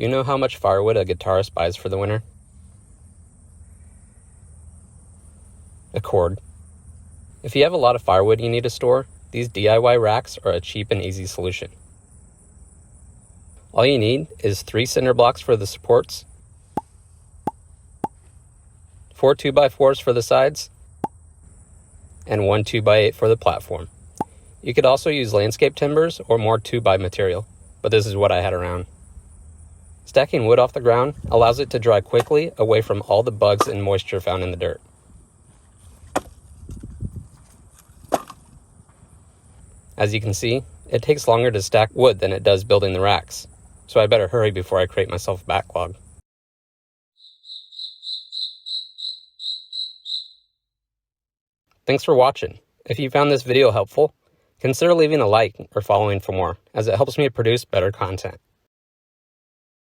Do you know how much firewood a guitarist buys for the winter? A cord. If you have a lot of firewood you need to store, these DIY racks are a cheap and easy solution. All you need is 3 cinder blocks for the supports, 4 2x4s for the sides, and 1 2x8 for the platform. You could also use landscape timbers or more 2x material, but this is what I had around. Stacking wood off the ground allows it to dry quickly away from all the bugs and moisture found in the dirt. As you can see, it takes longer to stack wood than it does building the racks, so I better hurry before I create myself a backlog. Thanks for watching. If you found this video helpful, consider leaving a like or following for more, as it helps me produce better content.